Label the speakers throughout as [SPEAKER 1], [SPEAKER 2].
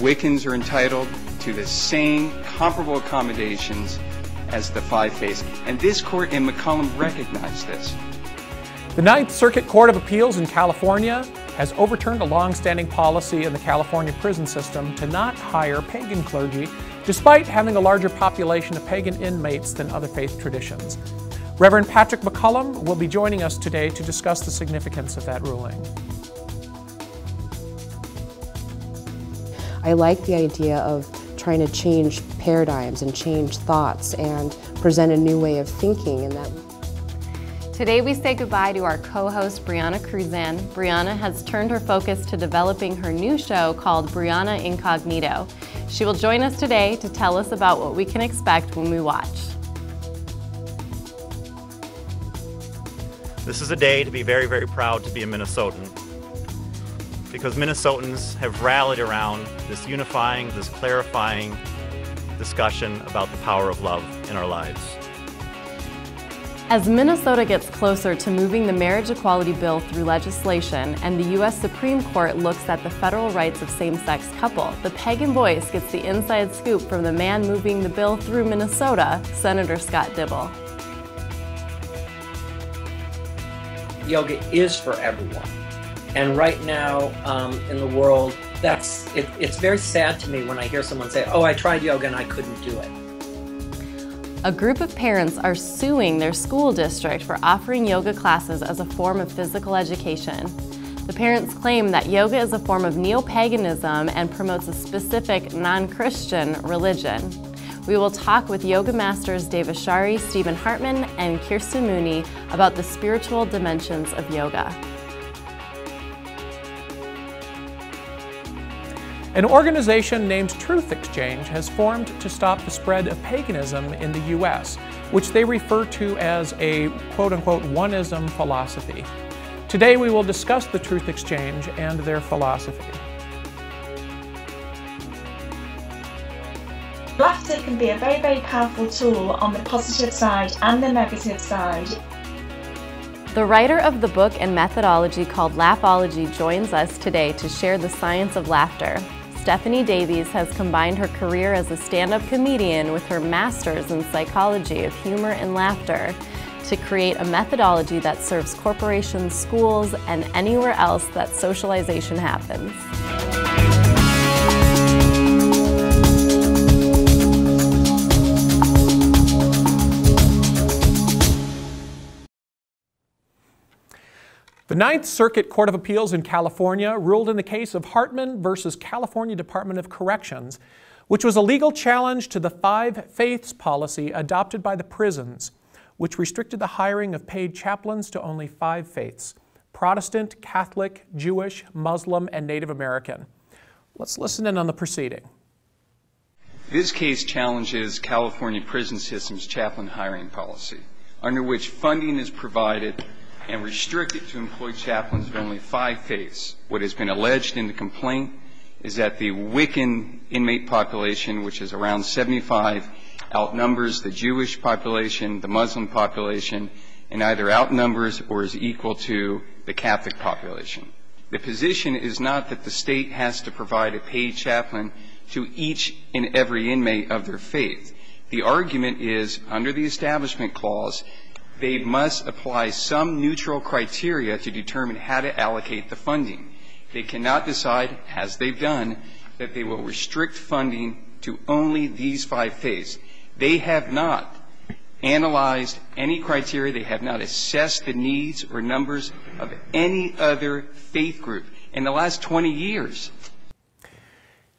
[SPEAKER 1] Wiccans are entitled to the same comparable accommodations as the five faiths. And this court in McCollum recognized this.
[SPEAKER 2] The Ninth Circuit Court of Appeals in California has overturned a long-standing policy in the California prison system to not hire pagan clergy, despite having a larger population of pagan inmates than other faith traditions. Reverend Patrick McCollum will be joining us today to discuss the significance of that ruling.
[SPEAKER 3] I like the idea of trying to change paradigms and change thoughts and present a new way of thinking. And that.
[SPEAKER 4] Today we say goodbye to our co-host Briana Crusan. Briana has turned her focus to developing her new show called Briana Incognito. She will join us today to tell us about what we can expect when we watch.
[SPEAKER 5] This is a day to be very, very proud to be a Minnesotan, because Minnesotans have rallied around this unifying, this clarifying discussion about the power of love in our lives.
[SPEAKER 4] As Minnesota gets closer to moving the marriage equality bill through legislation and the U.S. Supreme Court looks at the federal rights of same-sex couples, the Pagan Voice gets the inside scoop from the man moving the bill through Minnesota, Senator Scott Dibble.
[SPEAKER 6] Yoga is for everyone. And right now in the world, it's very sad to me when I hear someone say, oh, I tried yoga and I couldn't do it.
[SPEAKER 4] A group of parents are suing their school district for offering yoga classes as a form of physical education. The parents claim that yoga is a form of neo-paganism and promotes a specific non-Christian religion. We will talk with yoga masters Devarshi, Stephen Hartman, and Kiersten Mooney about the spiritual dimensions of yoga.
[SPEAKER 2] An organization named Truth Exchange has formed to stop the spread of paganism in the U.S., which they refer to as a quote-unquote oneism philosophy. Today we will discuss the Truth Exchange and their philosophy.
[SPEAKER 7] Laughter can be a very, very powerful tool on the positive side and the negative side.
[SPEAKER 4] The writer of the book and methodology called Laughology joins us today to share the science of laughter. Stephanie Davies has combined her career as a stand-up comedian with her master's in psychology of humor and laughter to create a methodology that serves corporations, schools, and anywhere else that socialization happens.
[SPEAKER 2] The Ninth Circuit Court of Appeals in California ruled in the case of Hartman versus California Department of Corrections, which was a legal challenge to the five faiths policy adopted by the prisons, which restricted the hiring of paid chaplains to only five faiths: Protestant, Catholic, Jewish, Muslim, and Native American. Let's listen in on the proceeding.
[SPEAKER 1] This case challenges California prison system's chaplain hiring policy, under which funding is provided and restricted to employ chaplains of only five faiths. What has been alleged in the complaint is that the Wiccan inmate population, which is around 75, outnumbers the Jewish population, the Muslim population, and either outnumbers or is equal to the Catholic population. The position is not that the state has to provide a paid chaplain to each and every inmate of their faith. The argument is, under the Establishment Clause, they must apply some neutral criteria to determine how to allocate the funding. They cannot decide, as they've done, that they will restrict funding to only these five faiths. They have not analyzed any criteria. They have not assessed the needs or numbers of any other faith group in the last 20 years.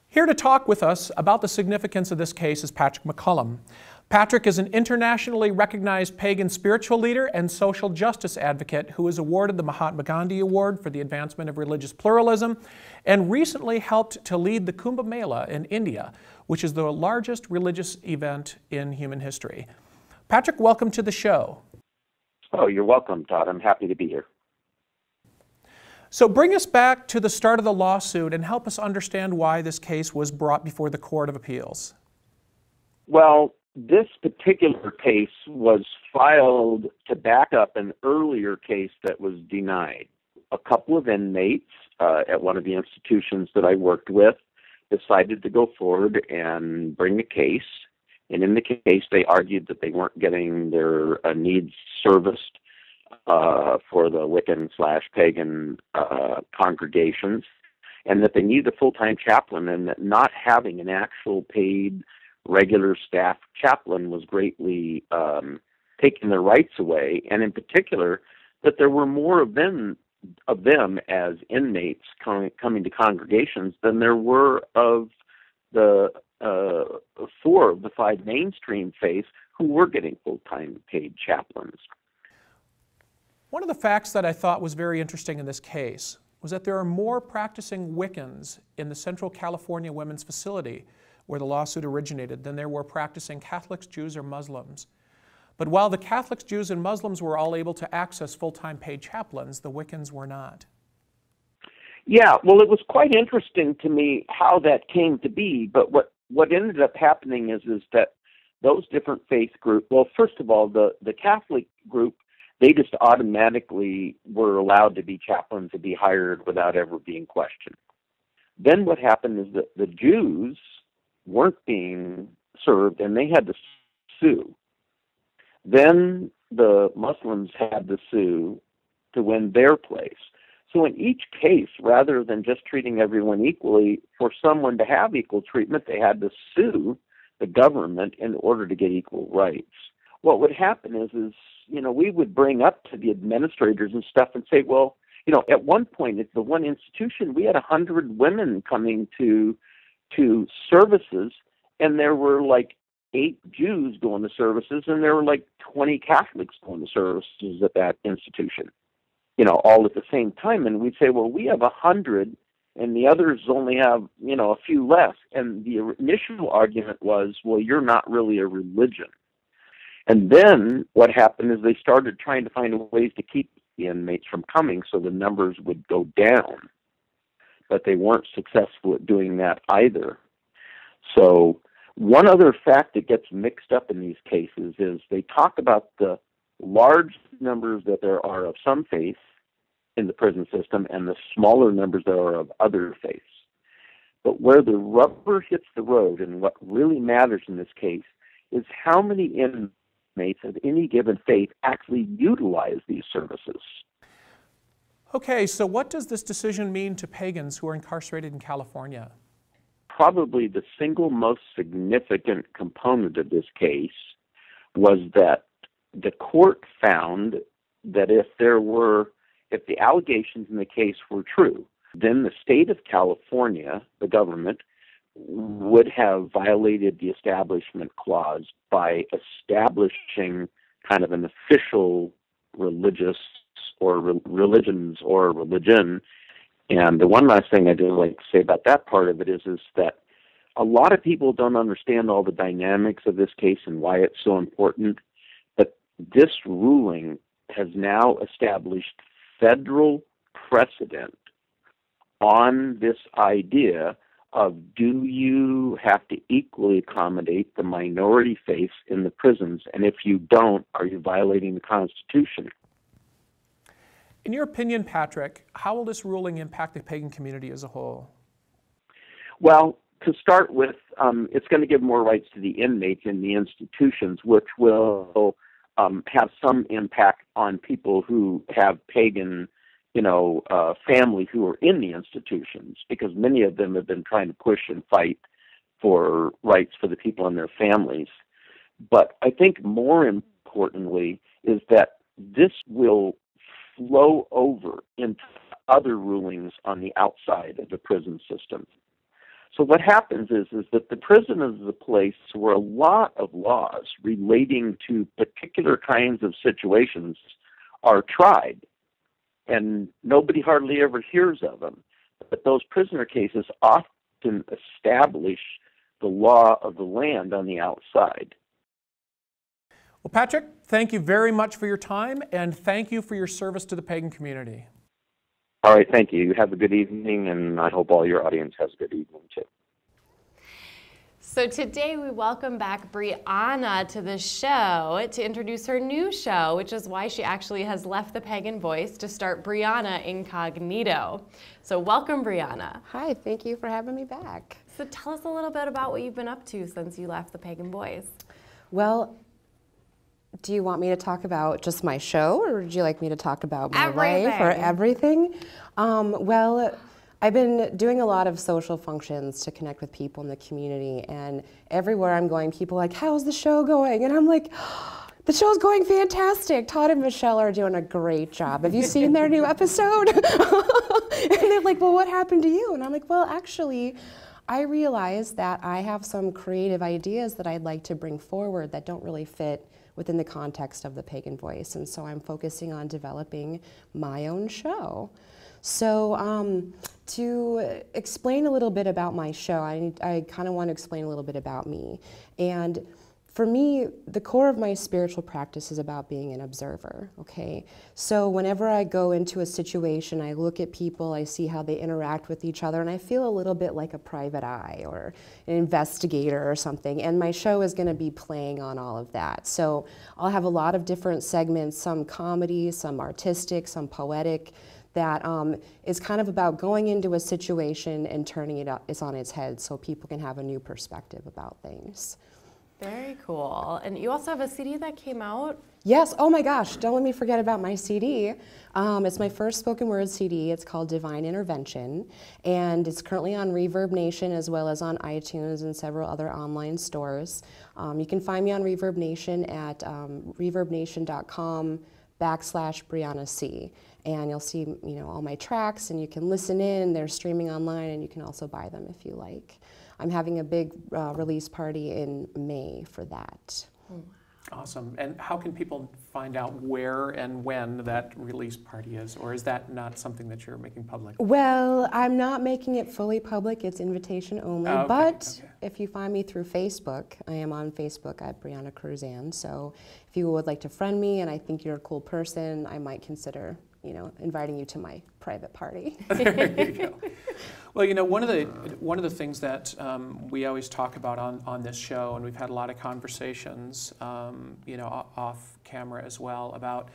[SPEAKER 2] Here to talk with us about the significance of this case is Patrick McCollum. Patrick is an internationally recognized pagan spiritual leader and social justice advocate who was awarded the Mahatma Gandhi Award for the advancement of religious pluralism and recently helped to lead the Kumbh Mela in India, which is the largest religious event in human history. Patrick, welcome to the show.
[SPEAKER 8] Oh, you're welcome, Todd. I'm happy to be here.
[SPEAKER 2] So bring us back to the start of the lawsuit and help us understand why this case was brought before the Court of Appeals.
[SPEAKER 8] Well, this particular case was filed to back up an earlier case that was denied. A couple of inmates at one of the institutions that I worked with decided to go forward and bring a case. And in the case, they argued that they weren't getting their needs serviced for the Wiccan/pagan congregations, and that they needed a full-time chaplain, and that not having an actual paid regular staff chaplain was greatly taking their rights away, and in particular, that there were more of them as inmates coming to congregations than there were of the 4 of the 5 mainstream faiths who were getting full-time paid chaplains.
[SPEAKER 2] One of the facts that I thought was very interesting in this case was that there are more practicing Wiccans in the Central California Women's Facility, where the lawsuit originated, than there were practicing Catholics, Jews, or Muslims. But while the Catholics, Jews, and Muslims were all able to access full-time paid chaplains, the Wiccans were not.
[SPEAKER 8] Yeah, well, it was quite interesting to me how that came to be, but what ended up happening is that those different faith groups, well, first of all, the Catholic group, they just automatically were allowed to be chaplains, to be hired without ever being questioned. Then what happened is that the Jews weren't being served, and they had to sue. Then the Muslims had to sue to win their place. So in each case, rather than just treating everyone equally, for someone to have equal treatment, they had to sue the government in order to get equal rights. What would happen is we would bring up to the administrators and stuff and say, well, at one point at the one institution, we had 100 women coming to services, and there were like 8 Jews going to services, and there were like 20 Catholics going to services at that institution, all at the same time. And we'd say, well, we have 100, and the others only have, a few less. And the initial argument was, well, you're not really a religion. And then what happened is they started trying to find ways to keep the inmates from coming so the numbers would go down. But they weren't successful at doing that either. So one other fact that gets mixed up in these cases is they talk about the large numbers that there are of some faiths in the prison system and the smaller numbers that are of other faiths. But where the rubber hits the road, and what really matters in this case, is how many inmates of any given faith actually utilize these services.
[SPEAKER 2] Okay, so what does this decision mean to pagans who are incarcerated in California?
[SPEAKER 8] Probably the single most significant component of this case was that the court found that if the allegations in the case were true, then the state of California, the government, would have violated the Establishment Clause by establishing kind of an official religion. And the one last thing I do like to say about that part of it is that a lot of people don't understand all the dynamics of this case and why it's so important. But this ruling has now established federal precedent on this idea of, do you have to equally accommodate the minority faiths in the prisons? And if you don't, are you violating the Constitution?
[SPEAKER 2] In your opinion, Patrick, how will this ruling impact the pagan community as a whole?
[SPEAKER 8] Well, to start with, it's going to give more rights to the inmates in the institutions, which will have some impact on people who have pagan, family who are in the institutions, because many of them have been trying to push and fight for rights for the people in their families. But I think more importantly is that this will flow over into other rulings on the outside of the prison system. So what happens is that the prison is the place where a lot of laws relating to particular kinds of situations are tried, and nobody hardly ever hears of them. But those prisoner cases often establish the law of the land on the outside.
[SPEAKER 2] Well, Patrick, thank you very much for your time, and thank you for your service to the pagan community.
[SPEAKER 8] All right, thank you. You have a good evening, and I hope all your audience has a good evening, too.
[SPEAKER 4] So today we welcome back Briana to the show to introduce her new show, which is why she actually has left the Pagan Voice to start Briana Incognito. So welcome, Briana.
[SPEAKER 3] Hi, thank you for having me back.
[SPEAKER 4] So tell us a little bit about what you've been up to since you left the Pagan Voice.
[SPEAKER 3] Well, do you want me to talk about just my show, or would you like me to talk about my life or everything? Well, I've been doing a lot of social functions to connect with people in the community, and everywhere I'm going, people are like, how's the show going? And I'm like, the show's going fantastic. Todd and Michelle are doing a great job. Have you seen their new episode? And they're like, well, what happened to you? And I'm like, well, actually, I realized that I have some creative ideas that I'd like to bring forward that don't really fit within the context of the Pagan Voice. And so I'm focusing on developing my own show. So to explain a little bit about my show, I kind of want to explain a little bit about me. And for me, the core of my spiritual practice is about being an observer, okay? So whenever I go into a situation, I look at people, I see how they interact with each other, and I feel a little bit like a private eye or an investigator or something, and my show is gonna be playing on all of that. So I'll have a lot of different segments, some comedy, some artistic, some poetic, that is kind of about going into a situation and turning it on its head so people can have a new perspective about things.
[SPEAKER 4] Very cool. And you also have a CD that came out?
[SPEAKER 3] Yes. Oh my gosh, don't let me forget about my CD. It's my first spoken word CD. It's called Divine Intervention, and it's currently on Reverb Nation as well as on iTunes and several other online stores. You can find me on Reverb Nation at reverbnation.com/Briana C. And you'll see, you know, all my tracks, and you can listen in. They're streaming online, and you can also buy them if you like. I'm having a big release party in May for that.
[SPEAKER 2] Awesome. And how can people find out where and when that release party is? Or is that not something that you're making public?
[SPEAKER 3] Well, I'm not making it fully public. It's invitation only. But if you find me through Facebook, I am on Facebook at Briana Crusan. So if you would like to friend me and I think you're a cool person, I might consider, you know, inviting you to my private party.
[SPEAKER 2] There you go. Well, you know, one of the things that we always talk about on this show, and we've had a lot of conversations, you know, off camera as well, about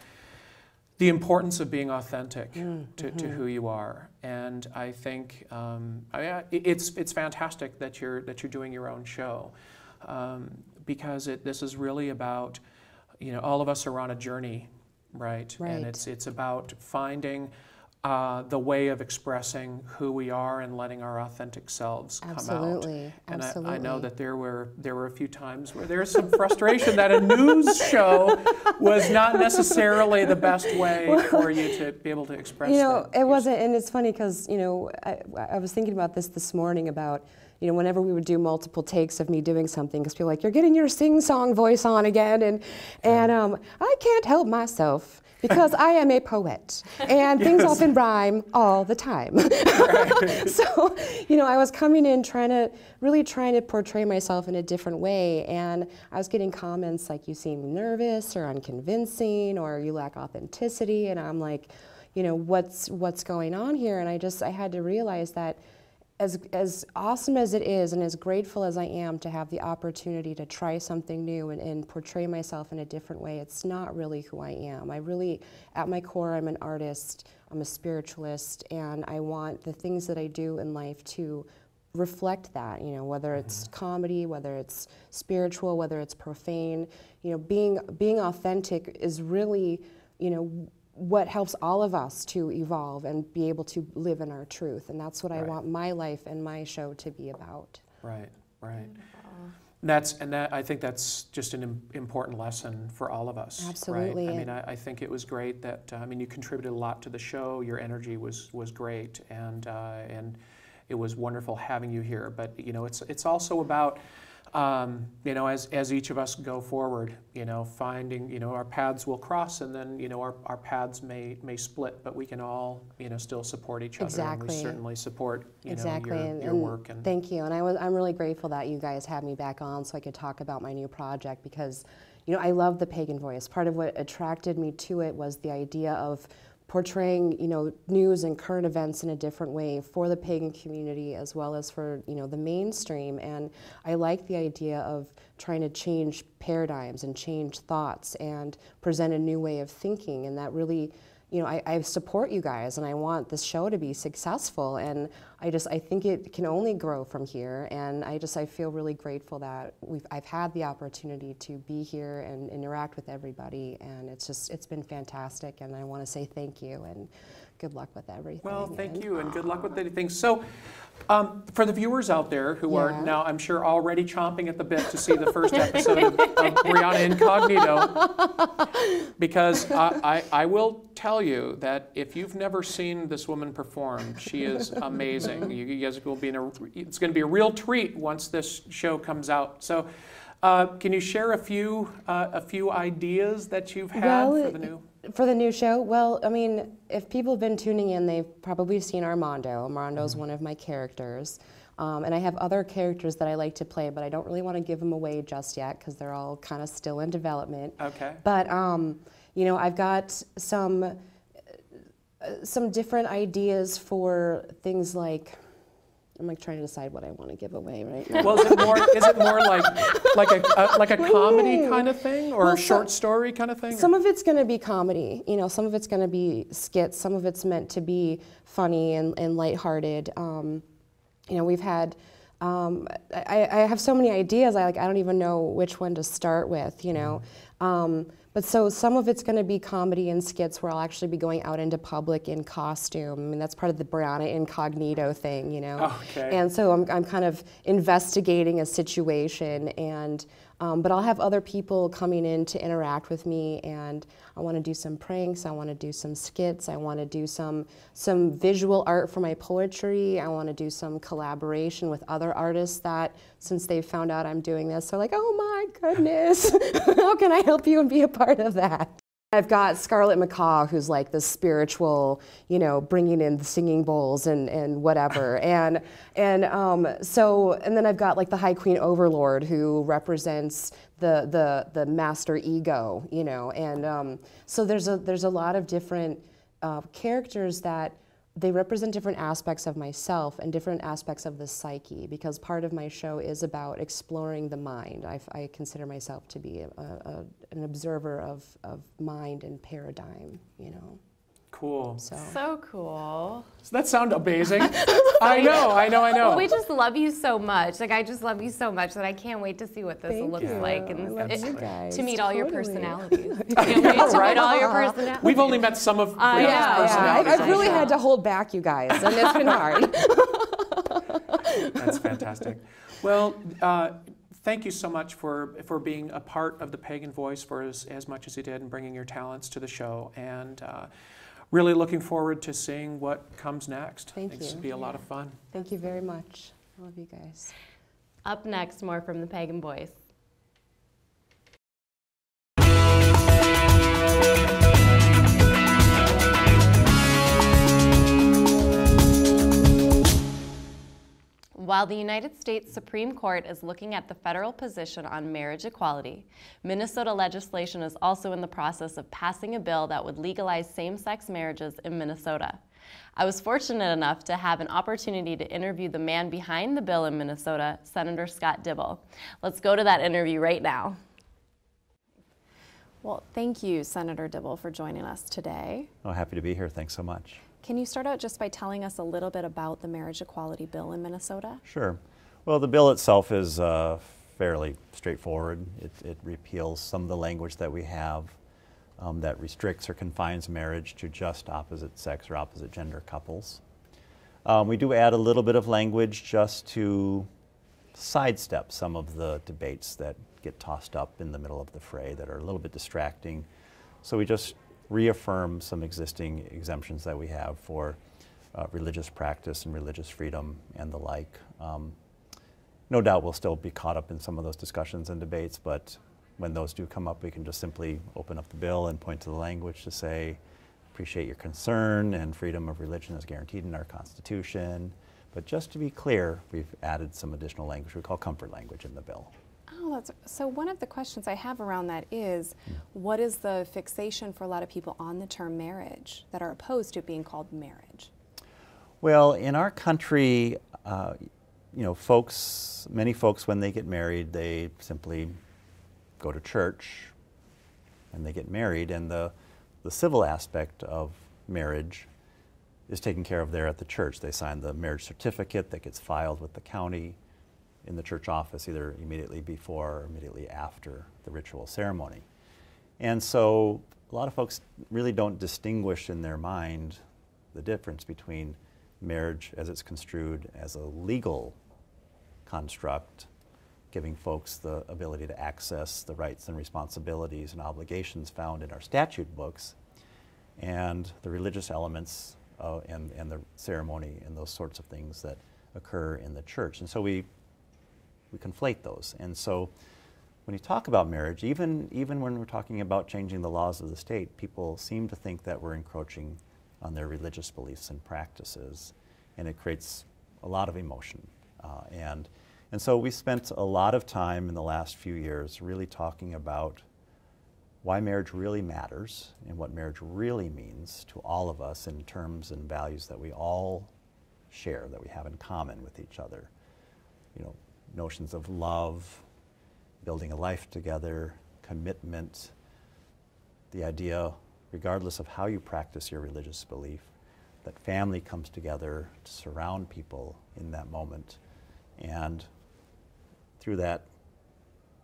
[SPEAKER 2] the importance of being authentic to who you are. And I think it's fantastic that you're doing your own show, because this is really about, you know, all of us are on a journey. Right. And it's about finding the way of expressing who we are and letting our authentic selves come out. And I know that there were a few times where there's some frustration that a news show was not necessarily the best way for you to be able to express.
[SPEAKER 3] You know, it wasn't, and it's funny because, you know, I was thinking about this morning about, you know, whenever we would do multiple takes of me doing something, because people were like, you're getting your sing-song voice on again, and I can't help myself because I am a poet, and things often rhyme all the time. So, you know, I was coming in really trying to portray myself in a different way, and I was getting comments like, you seem nervous or unconvincing, or you lack authenticity, and I'm like, you know, what's going on here? And I had to realize that as awesome as it is, and as grateful as I am to have the opportunity to try something new and portray myself in a different way, it's not really who I am. I really, at my core, I'm an artist, I'm a spiritualist, and I want the things that I do in life to reflect that, you know, whether it's comedy, whether it's spiritual, whether it's profane. You know, being authentic is really, you know, what helps all of us to evolve and be able to live in our truth. And that's what I want my life and my show to be about.
[SPEAKER 2] Right. I think that's just an important lesson for all of us.
[SPEAKER 3] Absolutely.
[SPEAKER 2] Right? I mean, I think it was great that, I mean, you contributed a lot to the show. Your energy was great, and it was wonderful having you here. But, you know, it's also about, you know, as each of us go forward, you know, finding, you know, our paths will cross, and then, you know, our paths may split, but we can all, you know, still support each other. And we certainly support, you know, your work. And
[SPEAKER 3] thank you. And I'm really grateful that you guys had me back on so I could talk about my new project, because, you know, I love the Pagan Voice. Part of what attracted me to it was the idea of portraying, you know, news and current events in a different way for the pagan community as well as for, you know, the mainstream. And I like the idea of trying to change paradigms and change thoughts and present a new way of thinking. And that really, you know, I support you guys and I want this show to be successful, and I think it can only grow from here, and I feel really grateful that I've had the opportunity to be here and interact with everybody, and it's been fantastic, and I want to say thank you and good luck with everything.
[SPEAKER 2] Well, thank you, and good luck with everything. So, for the viewers out there who are now, I'm sure, already chomping at the bit to see the first episode of Briana Incognito, because I will tell you that if you've never seen this woman perform, she is amazing. You guys will be it's going to be a real treat once this show comes out. So, can you share a few ideas that you've had for the new?
[SPEAKER 3] For the new show? Well, I mean, if people have been tuning in, they've probably seen Armando. Armando's one of my characters. And I have other characters that I like to play, but I don't really want to give them away just yet because they're all kind of still in development.
[SPEAKER 2] Okay.
[SPEAKER 3] But, you know, I've got some different ideas for things like, I'm like trying to decide what I want to give away right now.
[SPEAKER 2] Well, is it more like a comedy kind of thing, or a short story kind of thing?
[SPEAKER 3] Some of it's going to be comedy, you know. Some of it's going to be skits. Some of it's meant to be funny and lighthearted. You know, we've had. I have so many ideas. I don't even know which one to start with. You know. But so some of it's going to be comedy and skits where I'll actually be going out into public in costume. I mean, that's part of the Briana Incognito thing, you know.
[SPEAKER 2] Okay.
[SPEAKER 3] And so I'm kind of investigating a situation, and but I'll have other people coming in to interact with me, and I want to do some pranks, I want to do some skits, I want to do some visual art for my poetry, I want to do some collaboration with other artists that, since they found out I'm doing this, they're like, oh my goodness, how can I help you and be a part of that? I've got Scarlett McCaw, who's like the spiritual, you know, bringing in the singing bowls and whatever, and then I've got like the High Queen Overlord, who represents the master ego, you know, and so there's a lot of different characters that they represent different aspects of myself and different aspects of the psyche, because part of my show is about exploring the mind. I consider myself to be an observer of mind and paradigm, you know.
[SPEAKER 2] Cool.
[SPEAKER 4] So cool.
[SPEAKER 2] Does that sound amazing? I know.
[SPEAKER 4] Well, we just love you so much. Like, I just love you so much that I can't wait to see what this looks like, and to meet all your personalities. Can't wait to meet all your personalities.
[SPEAKER 2] We've only met some of Briana's personalities.
[SPEAKER 3] I've really had to hold back, you guys, and it's been hard.
[SPEAKER 2] That's fantastic. Well, thank you so much for being a part of the Pagan Voice for as much as you did and bringing your talents to the show. And really looking forward to seeing what comes next.
[SPEAKER 3] Thank you.
[SPEAKER 2] This will be a lot of fun.
[SPEAKER 3] Thank you very much. I love you guys.
[SPEAKER 4] Up next, more from the Pagan Voice. While the United States Supreme Court is looking at the federal position on marriage equality, Minnesota legislation is also in the process of passing a bill that would legalize same-sex marriages in Minnesota. I was fortunate enough to have an opportunity to interview the man behind the bill in Minnesota, Senator Scott Dibble. Let's go to that interview right now. Well, thank you, Senator Dibble, for joining us today.
[SPEAKER 9] Oh, happy to be here. Thanks so much.
[SPEAKER 4] Can you start out just by telling us a little bit about the marriage equality bill in Minnesota?
[SPEAKER 9] Sure. Well, the bill itself is fairly straightforward. It repeals some of the language that we have that restricts or confines marriage to just opposite sex or opposite gender couples. We do add a little bit of language just to sidestep some of the debates that get tossed up in the middle of the fray that are a little bit distracting. So we just reaffirm some existing exemptions that we have for religious practice and religious freedom and the like. No doubt we'll still be caught up in some of those discussions and debates, but when those do come up, we can just simply open up the bill and point to the language to say, appreciate your concern, and freedom of religion is guaranteed in our Constitution. But just to be clear, we've added some additional language we call comfort language in the bill.
[SPEAKER 10] Oh, so one of the questions I have around that is, what is the fixation for a lot of people on the term marriage that are opposed to it being called marriage?
[SPEAKER 9] Well, in our country, you know, many folks, when they get married, they simply go to church and they get married, and the civil aspect of marriage is taken care of there at the church. They sign the marriage certificate that gets filed with the county in the church office, either immediately before or immediately after the ritual ceremony. And so a lot of folks really don't distinguish in their mind the difference between marriage as it's construed as a legal construct, giving folks the ability to access the rights and responsibilities and obligations found in our statute books, and the religious elements and the ceremony and those sorts of things that occur in the church. And so we conflate those. And so when you talk about marriage, even when we're talking about changing the laws of the state, people seem to think that we're encroaching on their religious beliefs and practices, and it creates a lot of emotion. And so we spent a lot of time in the last few years really talking about why marriage really matters and what marriage really means to all of us in terms and values that we all share, that we have in common with each other. You know, notions of love, building a life together, commitment, the idea, regardless of how you practice your religious belief, that family comes together to surround people in that moment. And through that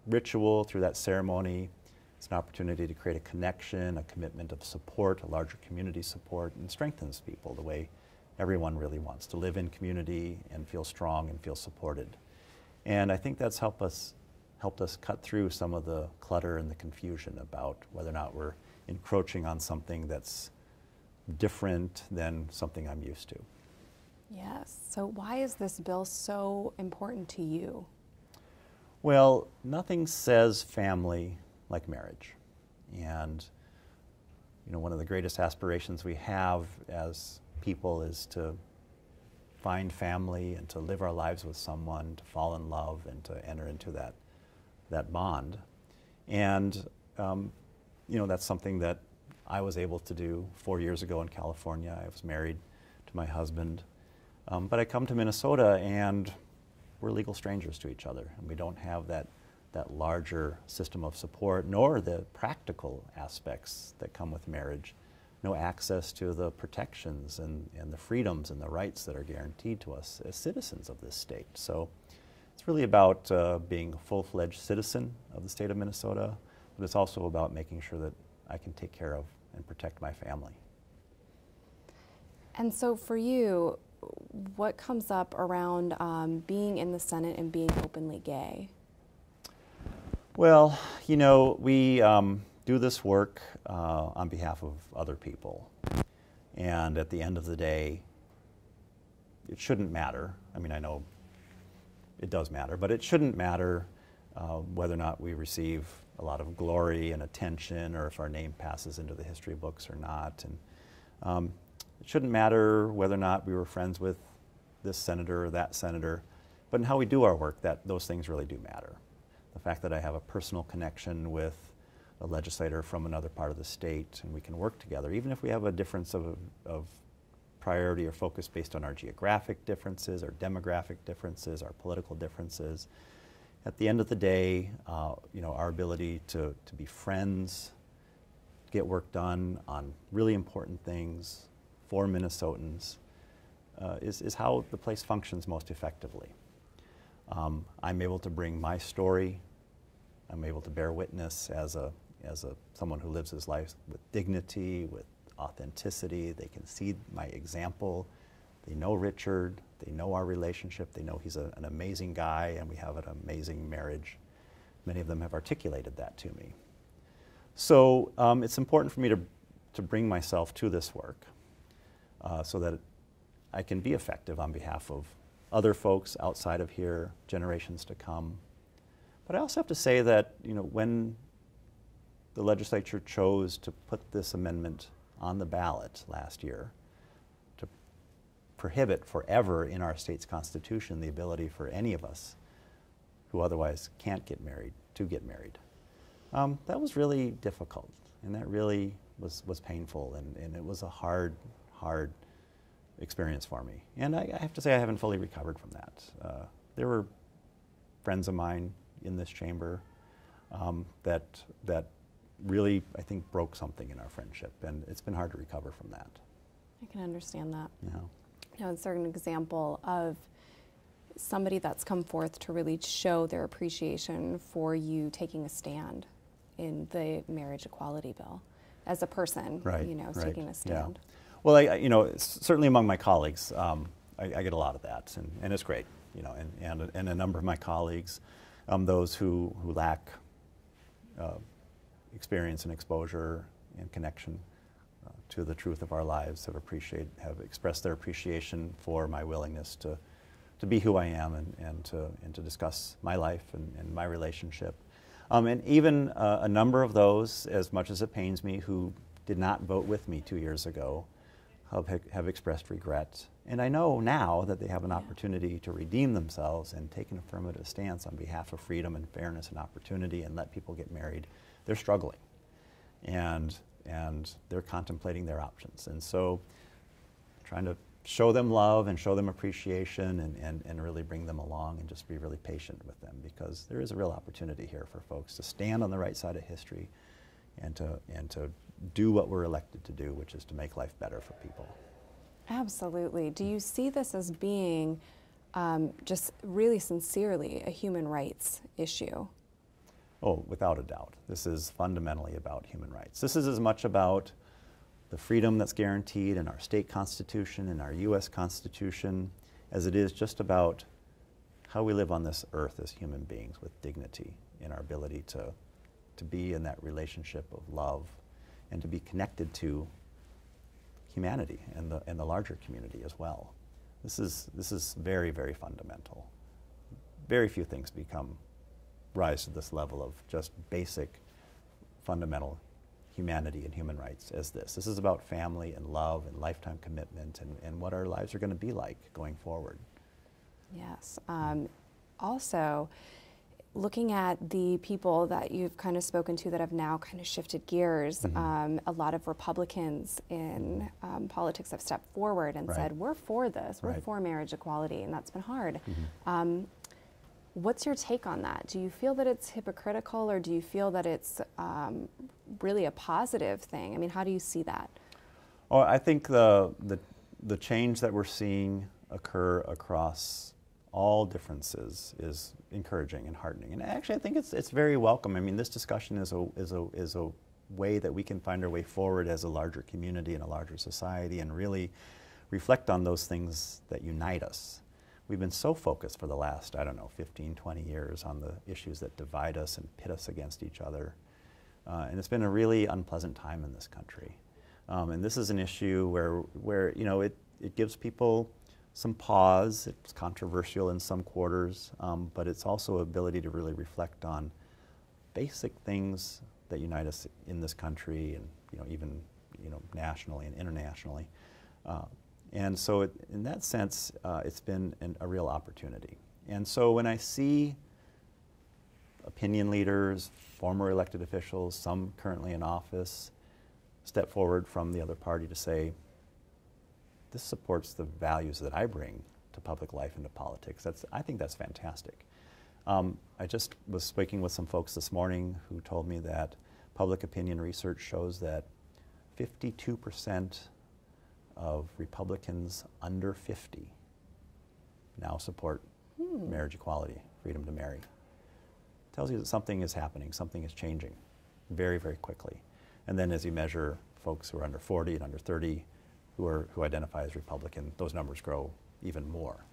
[SPEAKER 9] ritual, through that ceremony, it's an opportunity to create a connection, a commitment of support, a larger community support, and strengthens people the way everyone really wants to live in community and feel strong and feel supported. And I think that's helped us cut through some of the clutter and the confusion about whether or not we're encroaching on something that's different than something I'm used to.
[SPEAKER 10] Yes. So why is this bill so important to you?
[SPEAKER 9] Well, nothing says family like marriage. And you know, one of the greatest aspirations we have as people is to find family and to live our lives with someone, to fall in love and to enter into that bond. And you know, that's something that I was able to do 4 years ago in California. I was married to my husband. But I come to Minnesota and we're legal strangers to each other, and we don't have that larger system of support, nor the practical aspects that come with marriage. No access to the protections and the freedoms and the rights that are guaranteed to us as citizens of this state. So it's really about being a full-fledged citizen of the state of Minnesota, but it's also about making sure that I can take care of and protect my family.
[SPEAKER 10] And so for you, what comes up around being in the Senate and being openly gay?
[SPEAKER 9] Well, you know, we do this work on behalf of other people. And at the end of the day, it shouldn't matter. I mean, I know it does matter, but it shouldn't matter whether or not we receive a lot of glory and attention, or if our name passes into the history books or not. And it shouldn't matter whether or not we were friends with this senator or that senator, but in how we do our work, those things really do matter. The fact that I have a personal connection with a legislator from another part of the state, and we can work together, even if we have a difference of priority or focus based on our geographic differences, our demographic differences, our political differences. At the end of the day, you know, our ability to be friends, get work done on really important things for Minnesotans is how the place functions most effectively. I'm able to bring my story. I'm able to bear witness as someone who lives his life with dignity, with authenticity. They can see my example. They know Richard. They know our relationship. They know he's an amazing guy, and we have an amazing marriage. Many of them have articulated that to me. So it's important for me to bring myself to this work so that I can be effective on behalf of other folks outside of here, generations to come. But I also have to say that, you know, when the legislature chose to put this amendment on the ballot last year to prohibit forever in our state's constitution the ability for any of us who otherwise can't get married to get married, that was really difficult, and that really was painful, and it was a hard experience for me. And I have to say I haven't fully recovered from that. There were friends of mine in this chamber that really, I think, broke something in our friendship, and it's been hard to recover from that.
[SPEAKER 10] I can understand that.
[SPEAKER 9] Yeah.
[SPEAKER 10] You know, it's an example of somebody that's come forth to really show their appreciation for you taking a stand in the marriage equality bill as a person,
[SPEAKER 9] Right,
[SPEAKER 10] you know,
[SPEAKER 9] right,
[SPEAKER 10] taking a stand.
[SPEAKER 9] Yeah. Well, you know, certainly among my colleagues, I get a lot of that, and it's great, you know, and a number of my colleagues, those who lack experience and exposure and connection to the truth of our lives have expressed their appreciation for my willingness to be who I am and to discuss my life and my relationship. And even a number of those, as much as it pains me, who did not vote with me 2 years ago, have expressed regret. And I know now that they have an opportunity to redeem themselves and take an affirmative stance on behalf of freedom and fairness and opportunity and let people get married. They're struggling, and they're contemplating their options. And so trying to show them love and show them appreciation and really bring them along and just be really patient with them, because there is a real opportunity here for folks to stand on the right side of history and to do what we're elected to do, which is to make life better for people.
[SPEAKER 10] Absolutely. Do you see this as being just really sincerely a human rights issue?
[SPEAKER 9] Oh, without a doubt. This is fundamentally about human rights. This is as much about the freedom that's guaranteed in our state constitution and our U.S. Constitution as it is just about how we live on this earth as human beings with dignity in our ability to be in that relationship of love and to be connected to humanity and the larger community as well. This is very, very fundamental. Very few things rise to this level of just basic, fundamental humanity and human rights as this. This is about family and love and lifetime commitment and what our lives are going to be like going forward.
[SPEAKER 10] Yes. Also, looking at the people that you've kind of spoken to that have now kind of shifted gears, a lot of Republicans in politics have stepped forward and said, we're for this, we're for marriage equality, and that's been hard. What's your take on that? Do you feel that it's hypocritical, or do you feel that it's really a positive thing? I mean, how do you see that?
[SPEAKER 9] Oh, I think the change that we're seeing occur across all differences is encouraging and heartening, and actually I think it's very welcome. I mean, this discussion is a way that we can find our way forward as a larger community and a larger society, and really reflect on those things that unite us. We've been so focused for the last, 15, 20 years on the issues that divide us and pit us against each other. And it's been a really unpleasant time in this country. And this is an issue where it gives people some pause. It's controversial in some quarters, but it's also an ability to really reflect on basic things that unite us in this country, and even nationally and internationally. And so in that sense, it's been a real opportunity. And so when I see opinion leaders, former elected officials, some currently in office, step forward from the other party to say, this supports the values that I bring to public life and to politics, I think that's fantastic. I just was speaking with some folks this morning who told me that public opinion research shows that 52% of Republicans under 50 now support marriage equality, freedom to marry. Tells you that something is happening, something is changing very, very quickly. And then as you measure folks who are under 40 and under 30 who identify as Republican, those numbers grow even more.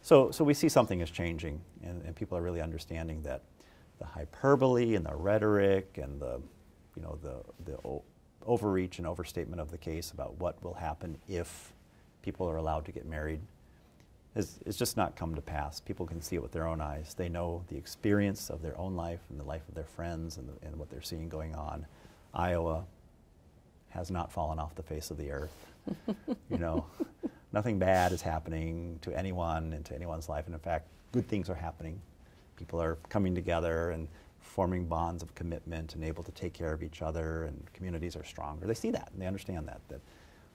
[SPEAKER 9] So we see something is changing, and people are really understanding that the hyperbole and the rhetoric and the overreach and overstatement of the case about what will happen if people are allowed to get married is just not come to pass. People can see it with their own eyes. They know the experience of their own life and the life of their friends and what they're seeing going on. Iowa has not fallen off the face of the earth. Nothing bad is happening to anyone and to anyone's life. And in fact, good things are happening. People are coming together and forming bonds of commitment and able to take care of each other, and communities are stronger. They see that and they understand that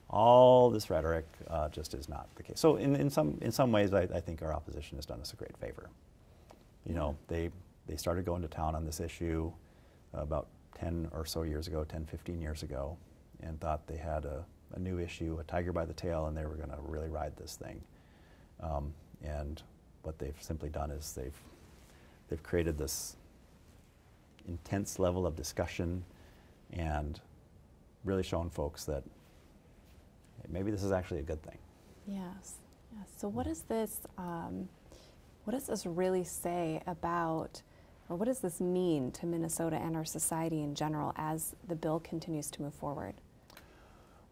[SPEAKER 9] all this rhetoric just is not the case. So in some ways, I think our opposition has done us a great favor. They started going to town on this issue about 10 or so years ago, 10, 15 years ago, and thought they had a a new issue, a tiger by the tail, and they were going to really ride this thing. And what they've simply done is they've created this intense level of discussion and really shown folks that hey, maybe this is actually a good thing.
[SPEAKER 10] Yes. Yes. So what does this really say about, or what does this mean to Minnesota and our society in general as the bill continues to move forward?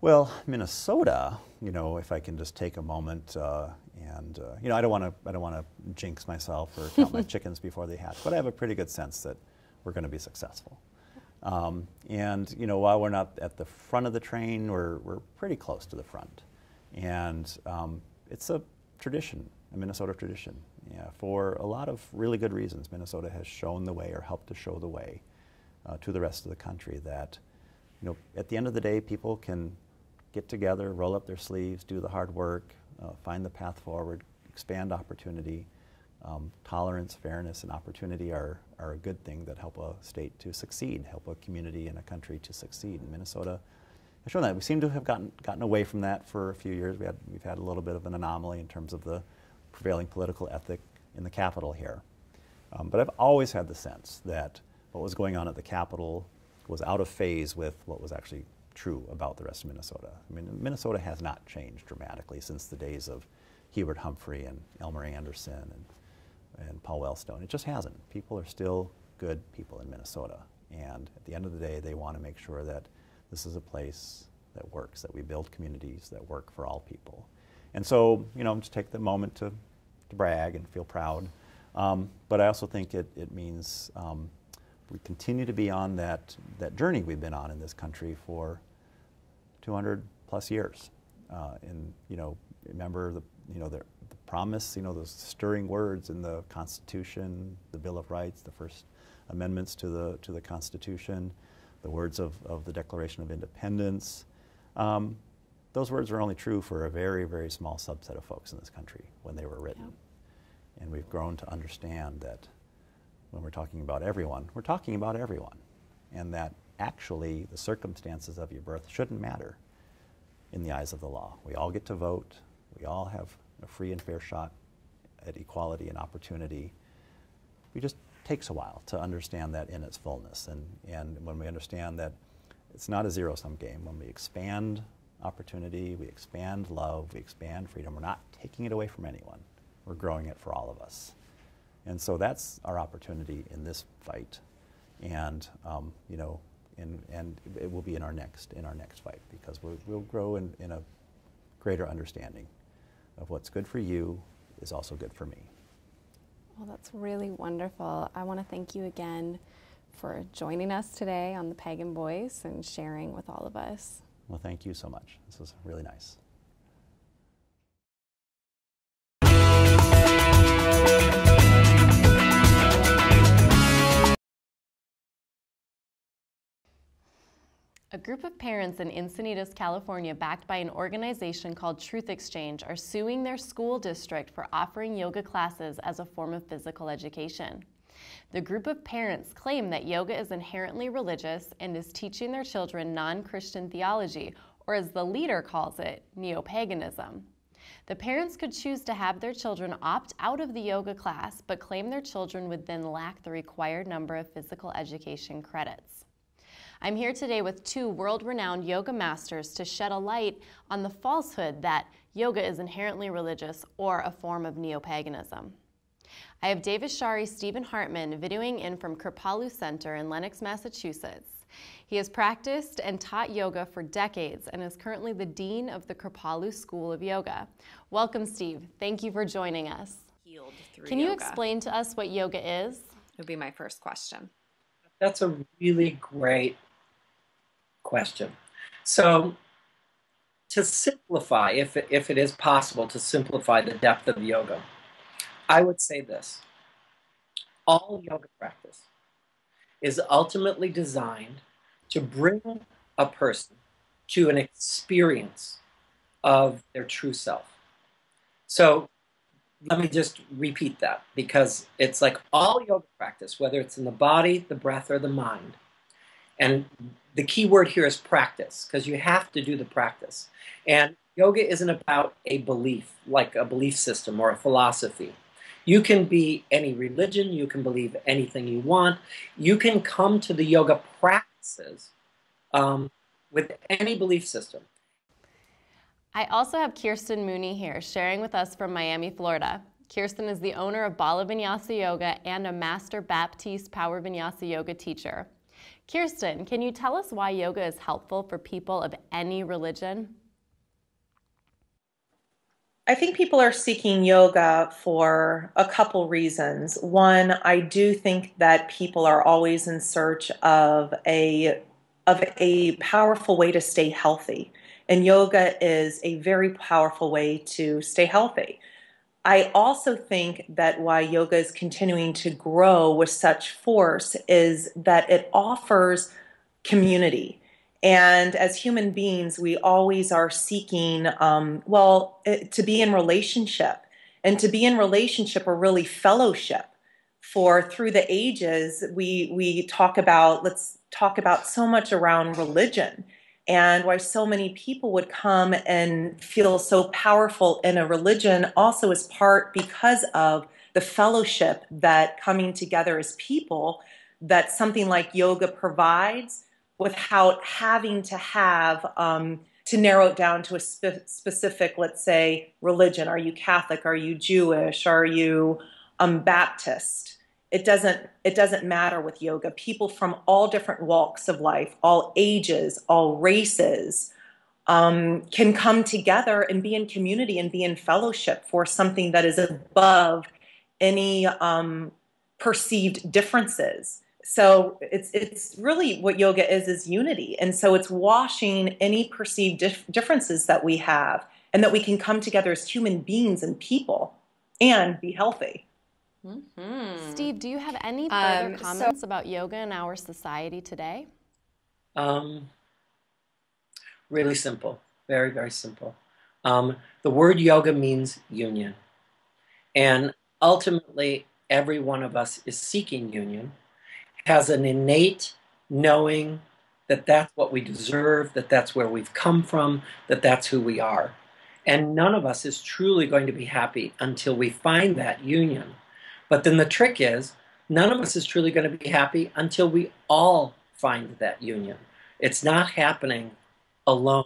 [SPEAKER 9] Well, Minnesota, you know, if I can just take a moment and you know, I don't want to jinx myself or count my chickens before they hatch, but I have a pretty good sense that we're going to be successful. And you know, while we're not at the front of the train, we're pretty close to the front, and it's a tradition, a Minnesota tradition. Yeah, for a lot of really good reasons, Minnesota has shown the way, or helped to show the way to the rest of the country. That, you know, at the end of the day, people can get together, roll up their sleeves, do the hard work, find the path forward, expand opportunity. Tolerance, fairness, and opportunity are a good thing that help a state to succeed, help a community and a country to succeed. And Minnesota has shown that. We seem to have gotten away from that for a few years. We've had a little bit of an anomaly in terms of the prevailing political ethic in the Capitol here. But I've always had the sense that what was going on at the Capitol was out of phase with what was actually true about the rest of Minnesota. I mean, Minnesota has not changed dramatically since the days of Hubert Humphrey and Elmer Anderson and Paul Wellstone. It just hasn't. People are still good people in Minnesota. And at the end of the day, they want to make sure that this is a place that works, that we build communities that work for all people. And so, you know, just take the moment to brag and feel proud. But I also think it means we continue to be on that journey we've been on in this country for 200 plus years. And, you know, remember the promise, you know, those stirring words in the Constitution, the Bill of Rights, the first amendments to the Constitution, the words of the Declaration of Independence. Those words were only true for a very, very small subset of folks in this country when they were written. Yeah. And we've grown to understand that when we're talking about everyone, we're talking about everyone. And that actually the circumstances of your birth shouldn't matter in the eyes of the law. We all get to vote. We all have a free and fair shot at equality and opportunity. It just takes a while to understand that in its fullness. And when we understand that it's not a zero-sum game, when we expand opportunity, we expand love, we expand freedom, we're not taking it away from anyone. We're growing it for all of us. And so that's our opportunity in this fight. And you know, and it will be in our next fight, because we'll grow in a greater understanding of what's good for you is also good for me.
[SPEAKER 10] Well, that's really wonderful. I want to thank you again for joining us today on the Pagan Voice and sharing with all of us.
[SPEAKER 9] Well, thank you so much. This was really nice.
[SPEAKER 4] A group of parents in Encinitas, California, backed by an organization called Truth Exchange, are suing their school district for offering yoga classes as a form of physical education. The group of parents claim that yoga is inherently religious and is teaching their children non-Christian theology, or as the leader calls it, neo-paganism. The parents could choose to have their children opt out of the yoga class, but claim their children would then lack the required number of physical education credits. I'm here today with two world-renowned yoga masters to shed a light on the falsehood that yoga is inherently religious or a form of neo-paganism. I have Davis Shari Stephen Hartman videoing in from Kripalu Center in Lenox, Massachusetts. He has practiced and taught yoga for decades and is currently the Dean of the Kripalu School of Yoga. Welcome, Steve. Thank you for joining us. Can you explain to us what yoga is?
[SPEAKER 11] It would be my first question.
[SPEAKER 6] That's a really great question. So to simplify, if it is possible to simplify the depth of yoga, I would say this: all yoga practice is ultimately designed to bring a person to an experience of their true self. So let me just repeat that, because it's like all yoga practice, whether it's in the body, the breath, or the mind, And the key word here is practice, because you have to do the practice. And yoga isn't about a belief, like a belief system or a philosophy. You can be any religion, you can believe anything you want. You can come to the yoga practices with any belief system.
[SPEAKER 4] I also have Kiersten Mooney here, sharing with us from Miami, Florida. Kiersten is the owner of Bala Vinyasa Yoga and a Master Baptiste Power Vinyasa Yoga teacher. Kiersten, can you tell us why yoga is helpful for people of any religion?
[SPEAKER 12] I think people are seeking yoga for a couple reasons. One, I do think that people are always in search of a powerful way to stay healthy. And yoga is a very powerful way to stay healthy. I also think that why yoga is continuing to grow with such force is that it offers community. And as human beings, we always are seeking, to be in relationship. And to be in relationship or really fellowship. For through the ages, we talk about, let's talk about so much around religion. And why so many people would come and feel so powerful in a religion also is part because of the fellowship that coming together as people that something like yoga provides without having to have to narrow it down to a specific, let's say, religion. Are you Catholic? Are you Jewish? Are you Baptist? It doesn't matter with yoga. People from all different walks of life, all ages, all races, can come together and be in community and be in fellowship for something that is above any perceived differences. So it's really what yoga is unity. And so it's washing any perceived differences that we have and that we can come together as human beings and people and be healthy.
[SPEAKER 4] Mm-hmm. Steve, do you have any further comments about yoga in our society today?
[SPEAKER 6] Really simple. Very, very simple. The word yoga means union. And ultimately, every one of us is seeking union, has an innate knowing that that's what we deserve, that that's where we've come from, that that's who we are. And none of us is truly going to be happy until we find that union. But then the trick is, none of us is truly going to be happy until we all find that union. It's not happening alone.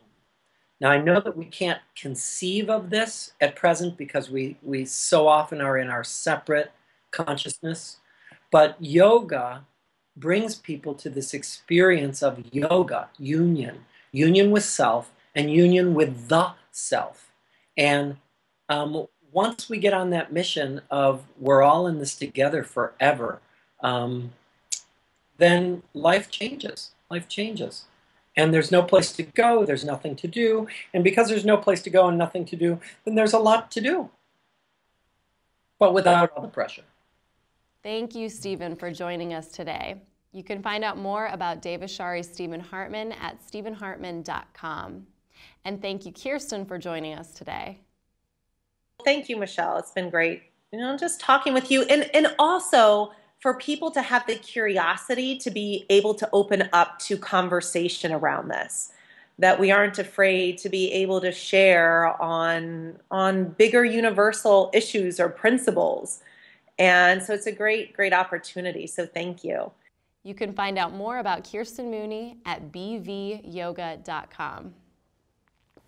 [SPEAKER 6] Now, I know that we can't conceive of this at present because we so often are in our separate consciousness. But yoga brings people to this experience of yoga, union with self and union with the self. And once we get on that mission of we're all in this together forever, then life changes. Life changes. And there's no place to go, there's nothing to do. And because there's no place to go and nothing to do, then there's a lot to do. But without all the pressure.
[SPEAKER 4] Thank you, Stephen, for joining us today. You can find out more about Devashari's Stephen Hartman at stephenhartman.com. And thank you, Kiersten, for joining us today.
[SPEAKER 12] Thank you, Michelle. It's been great, just talking with you. And also for people to have the curiosity to be able to open up to conversation around this, that we aren't afraid to be able to share on bigger universal issues or principles. And so it's a great, great opportunity. So thank you.
[SPEAKER 4] You can find out more about Kiersten Mooney at bvyoga.com.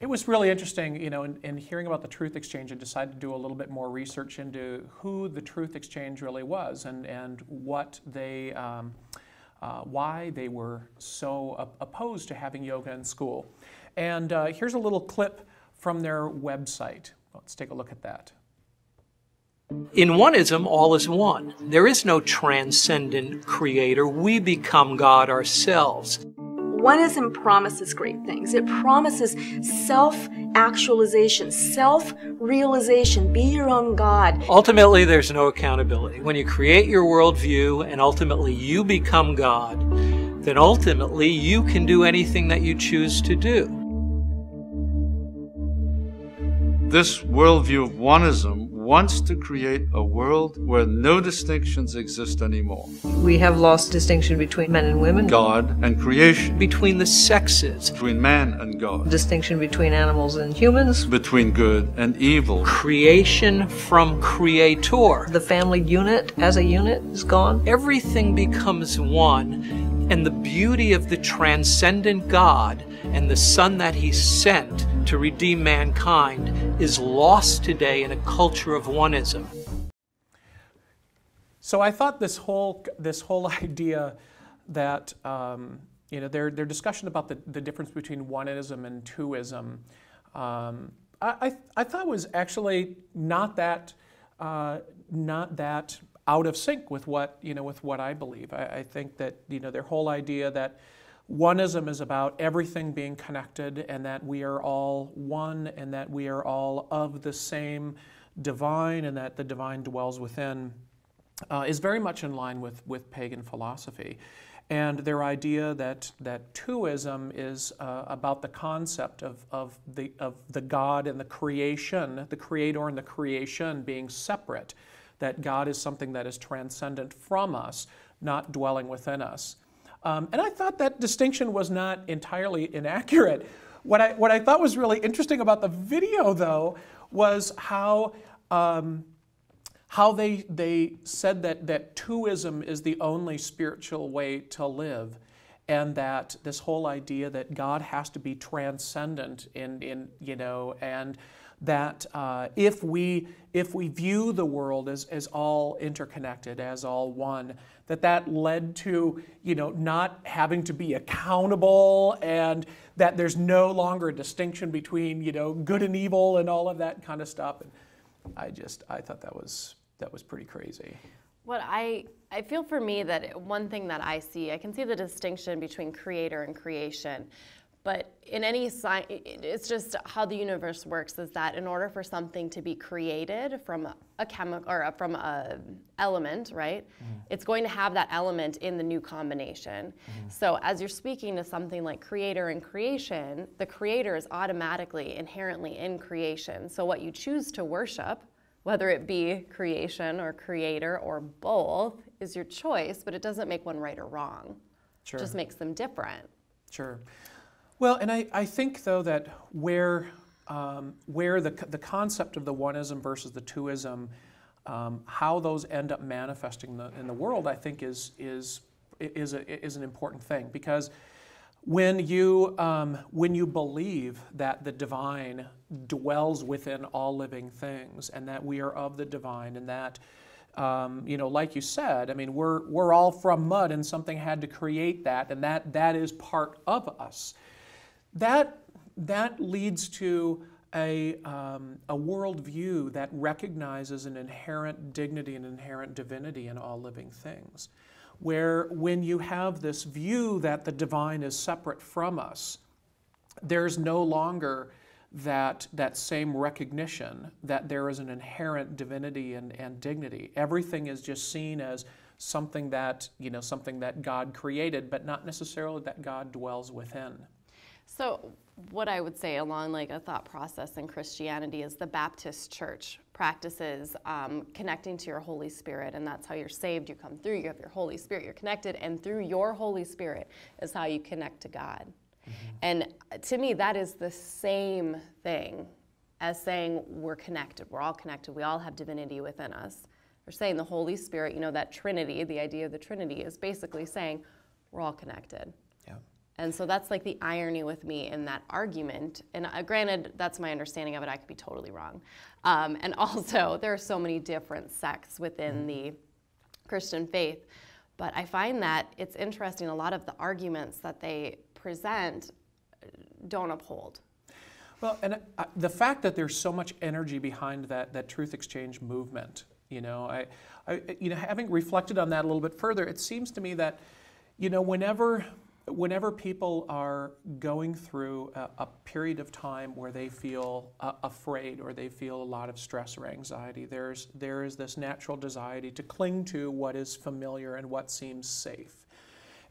[SPEAKER 2] It was really interesting, in hearing about the Truth Exchange, I decided to do a little bit more research into who the Truth Exchange really was and what they, why they were so opposed to having yoga in school. And here's a little clip from their website. Let's take a look at that.
[SPEAKER 13] In oneism, all is one. There is no transcendent creator. We become God ourselves.
[SPEAKER 14] Oneism promises great things. It promises self-actualization, self-realization. Be your own God.
[SPEAKER 13] Ultimately, there's no accountability. When you create your worldview and ultimately you become God, then ultimately you can do anything that you choose to do.
[SPEAKER 15] This worldview of oneism wants to create a world where no distinctions exist anymore.
[SPEAKER 16] We have lost distinction between men and women.
[SPEAKER 15] God and creation.
[SPEAKER 13] Between the sexes.
[SPEAKER 15] Between man and God.
[SPEAKER 16] Distinction between animals and humans.
[SPEAKER 15] Between good and evil.
[SPEAKER 13] Creation from creator.
[SPEAKER 16] The family unit as a unit is gone.
[SPEAKER 13] Everything becomes one, and the beauty of the transcendent God and the Son that He sent to redeem mankind is lost today in a culture of oneism.
[SPEAKER 2] So I thought this whole idea that their discussion about the difference between oneism and twoism, I thought was actually not that out of sync with what I believe. I think that their whole idea that oneism is about everything being connected and that we are all one and that we are all of the same divine and that the divine dwells within is very much in line with pagan philosophy. And their idea that twoism is about the concept of the God and the creation, the creator and the creation being separate, that God is something that is transcendent from us, not dwelling within us. And I thought that distinction was not entirely inaccurate. What I thought was really interesting about the video, though, was how they said that twoism is the only spiritual way to live, and that this whole idea that God has to be transcendent and that if we view the world as all interconnected, as all one, that led to not having to be accountable, and that there's no longer a distinction between good and evil and all of that kind of stuff. And I thought that was pretty crazy.
[SPEAKER 4] What I feel for me that one thing that I can see the distinction between creator and creation. But in any science, it's just how the universe works is that in order for something to be created from a chemical or from a element, right, it's going to have that element in the new combination. So as you're speaking to something like creator and creation, the creator is automatically inherently in creation. So what you choose to worship, whether it be creation or creator or both, is your choice, but it doesn't make one right or wrong.
[SPEAKER 2] Sure.
[SPEAKER 4] It just makes them different.
[SPEAKER 2] Sure. Well, and I think, though, that where the concept of the oneism versus the twoism, how those end up manifesting in the world, I think is an important thing, because when you believe that the divine dwells within all living things and that we are of the divine and that like you said, I mean, we're all from mud and something had to create that, and that is part of us. That leads to a worldview that recognizes an inherent dignity and inherent divinity in all living things, where when you have this view that the divine is separate from us, there's no longer that same recognition that there is an inherent divinity and dignity. Everything is just seen as something that God created, but not necessarily that God dwells within.
[SPEAKER 4] So what I would say along like a thought process in Christianity is the Baptist Church practices connecting to your Holy Spirit, and that's how you're saved. You come through, you have your Holy Spirit, you're connected, and through your Holy Spirit is how you connect to God. And to me, that is the same thing as saying we're connected. We're all connected. We all have divinity within us. We're saying the Holy Spirit, that Trinity, the idea of the Trinity is basically saying we're all connected.
[SPEAKER 2] Yeah.
[SPEAKER 4] And so that's like the irony with me in that argument. And granted, that's my understanding of it. I could be totally wrong. And also, there are so many different sects within the Christian faith. But I find that it's interesting, a lot of the arguments that they present don't uphold.
[SPEAKER 2] Well, and the fact that there's so much energy behind that truth exchange movement, having reflected on that a little bit further, it seems to me that, whenever people are going through a period of time where they feel afraid or they feel a lot of stress or anxiety, there is this natural desire to cling to what is familiar and what seems safe.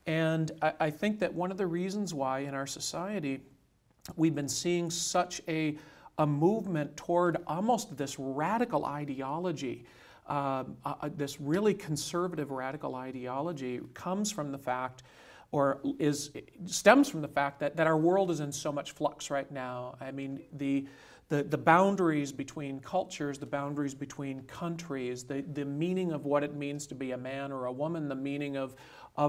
[SPEAKER 2] And I think that one of the reasons why in our society we've been seeing such a a movement toward almost this radical ideology, this really conservative radical ideology comes from the fact, or stems from the fact that our world is in so much flux right now. I mean, the boundaries between cultures, the boundaries between countries, the meaning of what it means to be a man or a woman, the meaning of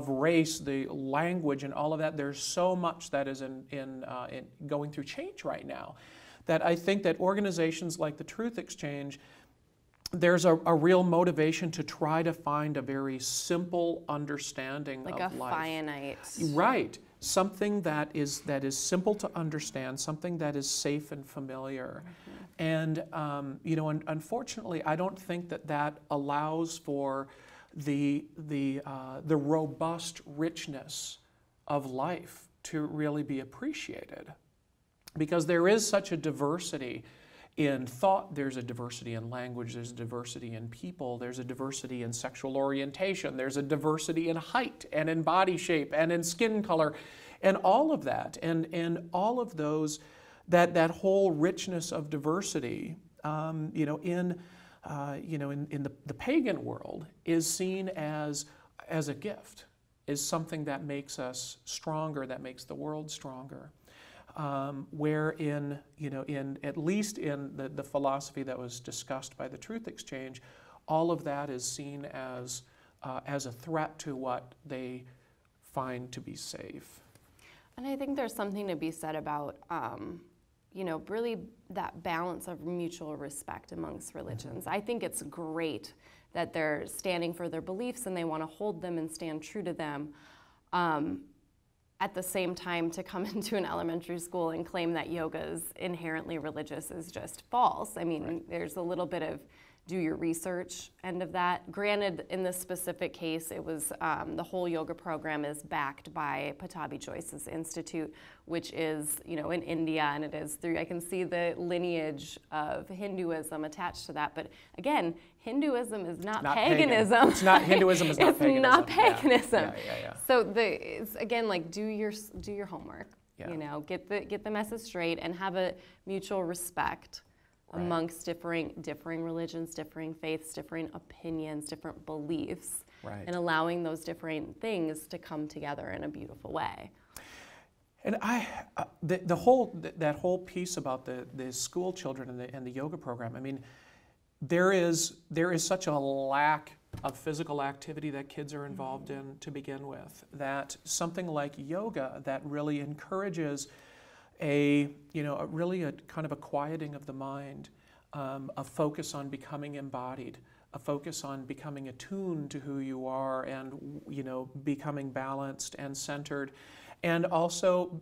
[SPEAKER 2] race, the language, and all of that. There's so much that is in going through change right now, that I think that organizations like the Truth Exchange, there's a real motivation to try to find a very simple understanding
[SPEAKER 4] like
[SPEAKER 2] of
[SPEAKER 4] a
[SPEAKER 2] life.
[SPEAKER 4] finite.
[SPEAKER 2] Right. Something that is simple to understand, something that is safe and familiar. And you know, unfortunately, I don't think that allows for the robust richness of life to really be appreciated, because there is such a diversity in thought, there's a diversity in language, there's a diversity in people, there's a diversity in sexual orientation, there's a diversity in height and in body shape and in skin color and all of that. And all of those, that whole richness of diversity, you know, in the pagan world is seen as a gift, is something that makes us stronger, that makes the world stronger. Wherein, you know, at least in the philosophy that was discussed by the Truth Exchange, all of that is seen as a threat to what they find to be safe.
[SPEAKER 4] And I think there's something to be said about, you know, really that balance of mutual respect amongst religions. I think it's great that they're standing for their beliefs and they want to hold them and stand true to them. At the same time, to come into an elementary school and claim that yoga is inherently religious is just false. I mean, there's a little bit of do your research end of that. Granted, in this specific case, it was the whole yoga program is backed by Pattabhi Jois's Institute, which is, you know, in India, and it is through, I can see the lineage of Hinduism attached to that. But again, Hinduism is not paganism.
[SPEAKER 2] Pagan. It's not, Hinduism is not
[SPEAKER 4] it's
[SPEAKER 2] paganism.
[SPEAKER 4] Not paganism.
[SPEAKER 2] Yeah.
[SPEAKER 4] So it's, again, like do your homework. Yeah. You know, get the message straight and have a mutual respect amongst differing religions, differing faiths, differing opinions, different beliefs, and allowing those different things to come together in a beautiful way.
[SPEAKER 2] And that whole piece about the school children and the yoga program, I mean, there is such a lack of physical activity that kids are involved in to begin with, that something like yoga that really encourages really a kind of a quieting of the mind, a focus on becoming embodied, a focus on becoming attuned to who you are, and you know, becoming balanced and centered, and also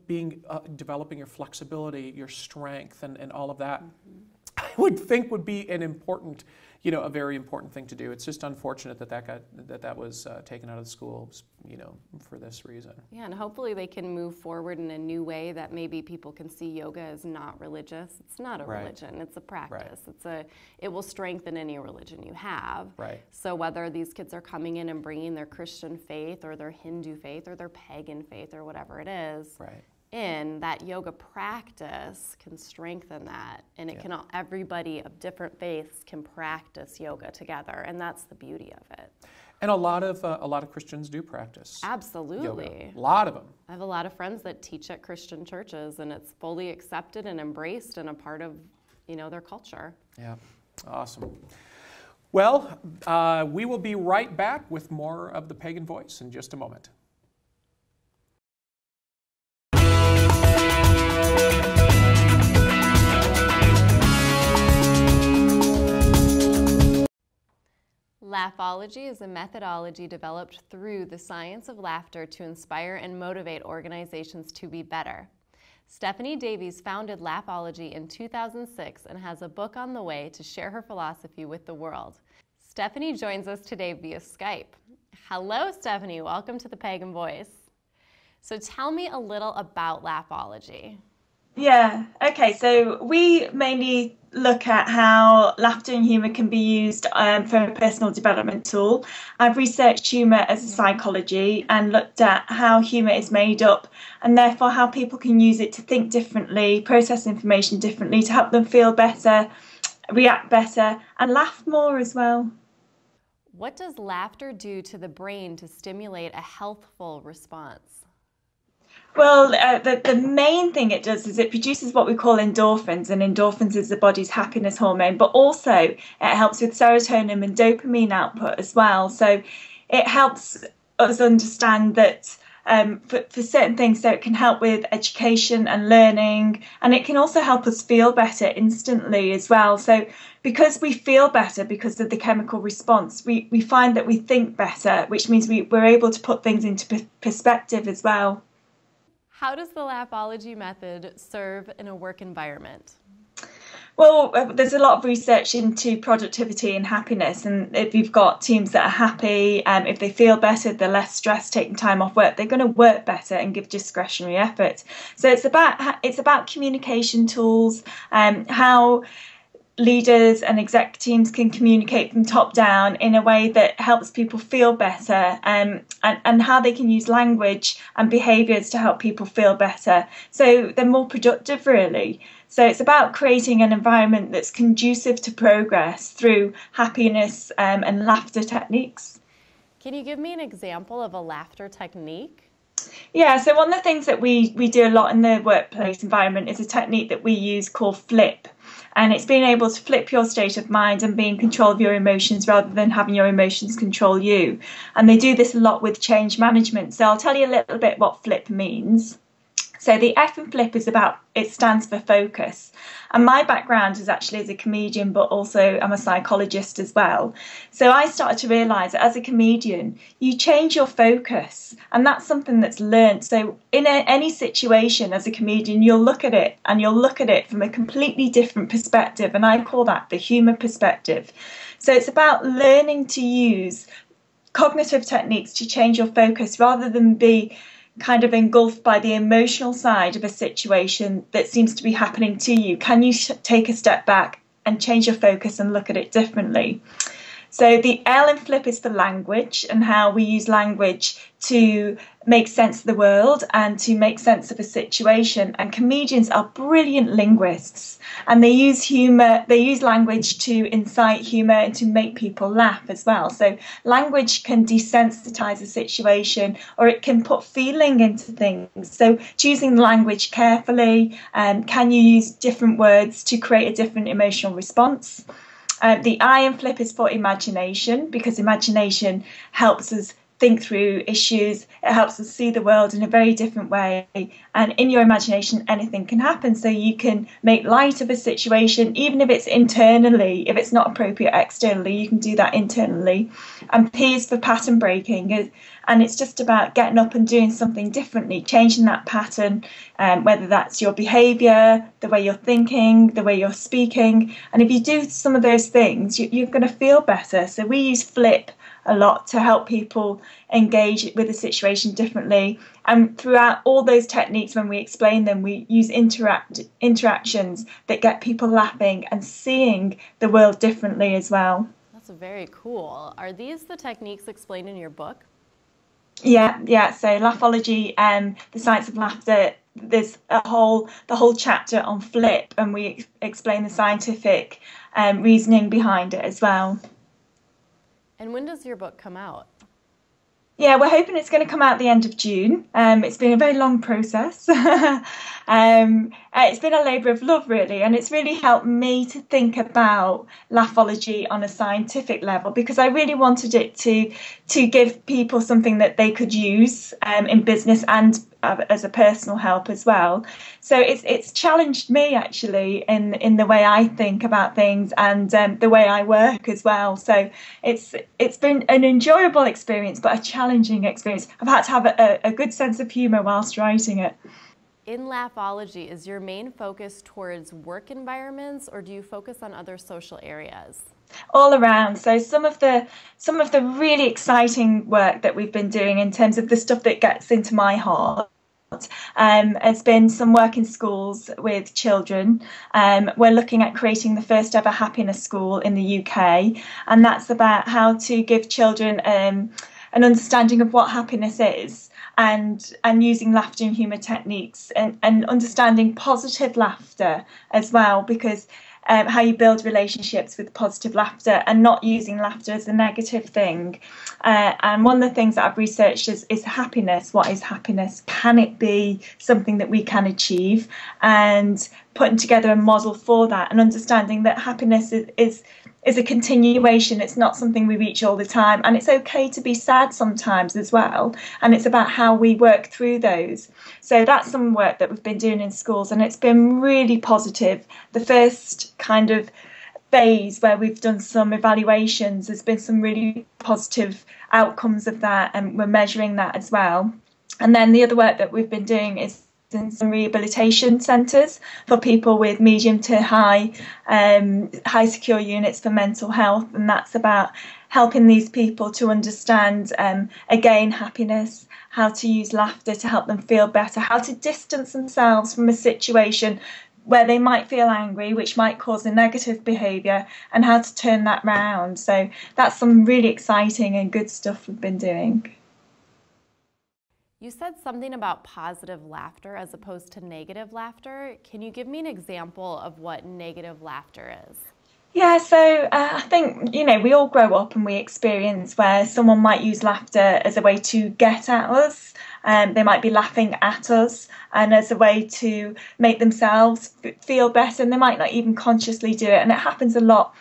[SPEAKER 2] developing your flexibility, your strength, and all of that. I would think would be an important, you know, a very important thing to do. It's just unfortunate that was taken out of the schools, you know, for this reason.
[SPEAKER 4] Yeah, and hopefully they can move forward in a new way that maybe people can see yoga as not religious. It's not a religion, it's a practice. It will strengthen any religion you have. So whether these kids are coming in and bringing their Christian faith or their Hindu faith or their pagan faith or whatever it is, in that yoga practice can strengthen that, and it can, everybody of different faiths can practice yoga together, and that's the beauty of it.
[SPEAKER 2] And a lot of Christians do practice.
[SPEAKER 4] Absolutely.
[SPEAKER 2] Yoga. A lot of them.
[SPEAKER 4] I have a lot of friends that teach at Christian churches, and it's fully accepted and embraced and a part of, you know, their culture. Yeah,
[SPEAKER 2] awesome. Well, we will be right back with more of the Pagan Voice in just a moment.
[SPEAKER 4] Laughology is a methodology developed through the science of laughter to inspire and motivate organizations to be better. Stephanie Davies founded Laughology in 2006 and has a book on the way to share her philosophy with the world. Stephanie joins us today via Skype. Hello, Stephanie. Welcome to the Pagan Voice. So tell me a little about Laughology.
[SPEAKER 7] Yeah, okay, so we mainly look at how laughter and humour can be used for a personal development tool. I've researched humour as a psychology and looked at how humour is made up and therefore how people can use it to think differently, process information differently, to help them feel better, react better and laugh more as well.
[SPEAKER 4] What does laughter do to the brain to stimulate a healthful response?
[SPEAKER 7] Well, the main thing it does is it produces what we call endorphins, and endorphins is the body's happiness hormone, but also it helps with serotonin and dopamine output as well. So it helps us understand that for certain things, so it can help with education and learning, and it can also help us feel better instantly as well. So because we feel better because of the chemical response, we find that we think better, which means we're able to put things into perspective as well.
[SPEAKER 4] How does the Laughology method serve in a work environment?
[SPEAKER 7] Well, there's a lot of research into productivity and happiness, and if you've got teams that are happy, if they feel better, they're less stressed taking time off work, they're going to work better and give discretionary effort. So it's about communication tools, how leaders and exec teams can communicate from top down in a way that helps people feel better, and how they can use language and behaviours to help people feel better so they're more productive, really. So it's about creating an environment that's conducive to progress through happiness and laughter techniques.
[SPEAKER 4] Can you give me an example of a laughter technique?
[SPEAKER 7] Yeah, so one of the things that we do a lot in the workplace environment is a technique that we use called flip. And it's being able to flip your state of mind and be in control of your emotions rather than having your emotions control you. And they do this a lot with change management. So I'll tell you a little bit what flip means. So the F in flip is it stands for focus. And my background is actually as a comedian, but also I'm a psychologist as well. So I started to realise that as a comedian, you change your focus, and that's something that's learnt. So in any situation as a comedian, you'll look at it and you'll look at it from a completely different perspective. And I call that the humour perspective. So it's about learning to use cognitive techniques to change your focus rather than be kind of engulfed by the emotional side of a situation that seems to be happening to you. Can you take a step back and change your focus and look at it differently? So the L in flip is for language, and how we use language to make sense of the world and to make sense of a situation. And comedians are brilliant linguists, and they use humour, they use language to incite humour and to make people laugh as well. So language can desensitise a situation, or it can put feeling into things. So choosing language carefully, can you use different words to create a different emotional response? The I in flip is for imagination, because imagination helps us think through issues. It helps us see the world in a very different way. And in your imagination, anything can happen. So you can make light of a situation, even if it's internally, if it's not appropriate externally, you can do that internally. And P is for pattern breaking. And it's just about getting up and doing something differently, changing that pattern, whether that's your behaviour, the way you're thinking, the way you're speaking. And if you do some of those things, you're going to feel better. So we use flip a lot to help people engage with the situation differently. And throughout all those techniques, when we explain them, we use interactions that get people laughing and seeing the world differently as well.
[SPEAKER 4] That's very cool. Are these the techniques explained in your book?
[SPEAKER 7] Yeah. So Laughology, the science of laughter, there's the whole chapter on flip, and we explain the scientific reasoning behind it as well.
[SPEAKER 4] And when does your book come out?
[SPEAKER 7] Yeah, we're hoping it's going to come out at the end of June. It's been a very long process. It's been a labour of love, really, and it's really helped me to think about Laughology on a scientific level, because I really wanted it to give people something that they could use in business and as a personal help as well. So it's challenged me actually in the way I think about things and the way I work as well. So it's been an enjoyable experience, but a challenging experience. I've had to have a good sense of humour whilst writing it.
[SPEAKER 4] In Laughology, is your main focus towards work environments, or do you focus on other social areas?
[SPEAKER 7] All around. So some of the really exciting work that we've been doing in terms of the stuff that gets into my heart has been some work in schools with children. We're looking at creating the first ever happiness school in the UK, and that's about how to give children an understanding of what happiness is, and using laughter and humour techniques, and understanding positive laughter as well, because how you build relationships with positive laughter and not using laughter as a negative thing. And one of the things that I've researched is happiness. What is happiness? Can it be something that we can achieve? And putting together a model for that, and understanding that happiness is a continuation. It's not something we reach all the time, and it's okay to be sad sometimes as well, and it's about how we work through those. So that's some work that we've been doing in schools, and it's been really positive. The first kind of phase where we've done some evaluations, there's been some really positive outcomes of that, and we're measuring that as well. And then the other work that we've been doing is in some rehabilitation centres for people with medium to high secure units for mental health, and that's about helping these people to understand again happiness, how to use laughter to help them feel better, how to distance themselves from a situation where they might feel angry, which might cause a negative behaviour, and how to turn that round. So that's some really exciting and good stuff we've been doing.
[SPEAKER 4] You said something about positive laughter as opposed to negative laughter. Can you give me an example of what negative laughter is?
[SPEAKER 7] Yeah, so I think, we all grow up and we experience where someone might use laughter as a way to get at us. They might be laughing at us and as a way to make themselves feel better, and they might not even consciously do it. And it happens a lot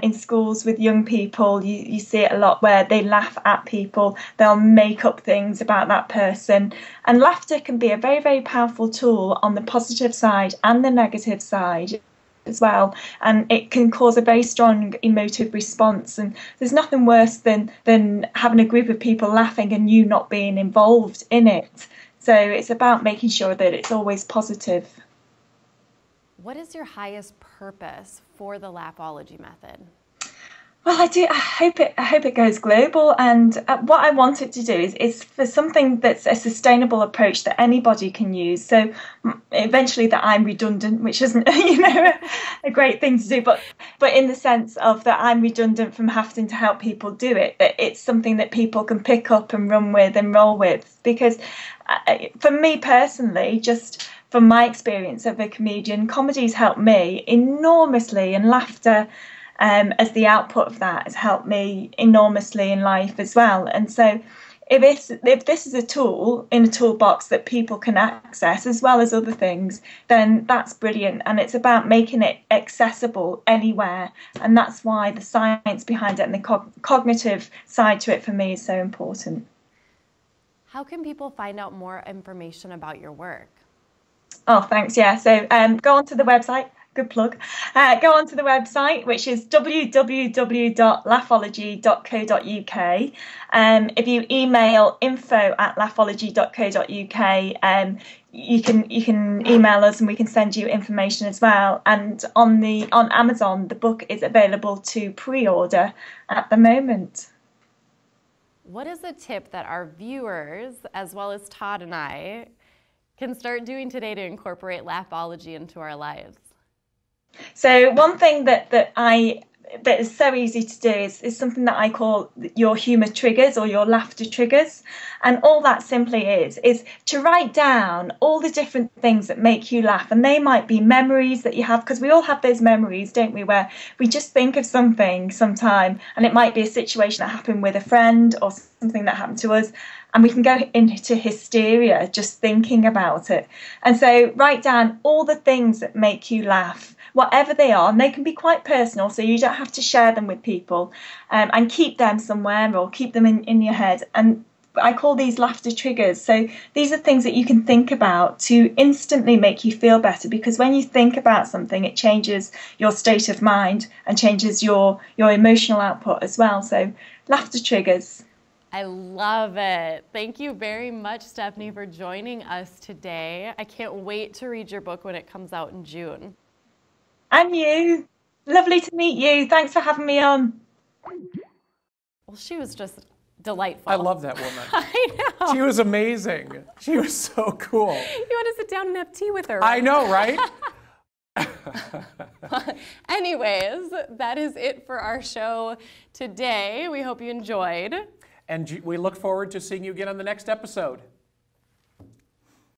[SPEAKER 7] in schools with young people. You see it a lot where they laugh at people, they'll make up things about that person. And laughter can be a very, very powerful tool on the positive side and the negative side as well, and it can cause a very strong emotive response. And there's nothing worse than having a group of people laughing and you not being involved in it. So it's about making sure that it's always positive.
[SPEAKER 4] What is your highest purpose for the Laughology method?
[SPEAKER 7] Well, I hope it goes global, and what I want it to do is for something that's a sustainable approach that anybody can use. So eventually that I'm redundant, which isn't a great thing to do, but in the sense of that I'm redundant from having to help people do it, that it's something that people can pick up and run with and roll with. Because for me personally, just from my experience of a comedian, comedy's helped me enormously, and laughter as the output of that has helped me enormously in life as well. And so if this is a tool in a toolbox that people can access as well as other things, then that's brilliant. And it's about making it accessible anywhere. And that's why the science behind it and the cognitive side to it for me is so important.
[SPEAKER 4] How can people find out more information about your work?
[SPEAKER 7] Oh, thanks. Yeah. So go onto the website. Good plug. Go onto the website, which is www.laughology.co.uk. If you email info@laughology.co.uk, you can email us and we can send you information as well. And on Amazon, the book is available to pre-order at the moment.
[SPEAKER 4] What is a tip that our viewers, as well as Todd and I, can start doing today to incorporate Laughology into our lives?
[SPEAKER 7] So one thing that is so easy to do is something that I call your humour triggers or your laughter triggers. And all that simply is to write down all the different things that make you laugh. And they might be memories that you have, because we all have those memories, don't we, where we just think of something sometime, and it might be a situation that happened with a friend or something that happened to us, and we can go into hysteria just thinking about it. And so write down all the things that make you laugh, whatever they are, and they can be quite personal, so you don't have to share them with people, and keep them somewhere or keep them in your head. And I call these laughter triggers. So these are things that you can think about to instantly make you feel better, because when you think about something, it changes your state of mind and changes your emotional output as well. So laughter triggers.
[SPEAKER 4] I love it. Thank you very much, Stephanie, for joining us today. I can't wait to read your book when it comes out in June.
[SPEAKER 7] And you. Lovely to meet you. Thanks for having me on.
[SPEAKER 4] Well, she was just delightful.
[SPEAKER 2] I love that woman.
[SPEAKER 4] I know.
[SPEAKER 2] She was amazing. She was so cool.
[SPEAKER 4] You want to sit down and have tea with her,
[SPEAKER 2] I
[SPEAKER 4] right?
[SPEAKER 2] know, right?
[SPEAKER 4] Anyways, that is it for our show today. We hope you enjoyed.
[SPEAKER 2] And we look forward to seeing you again on the next episode.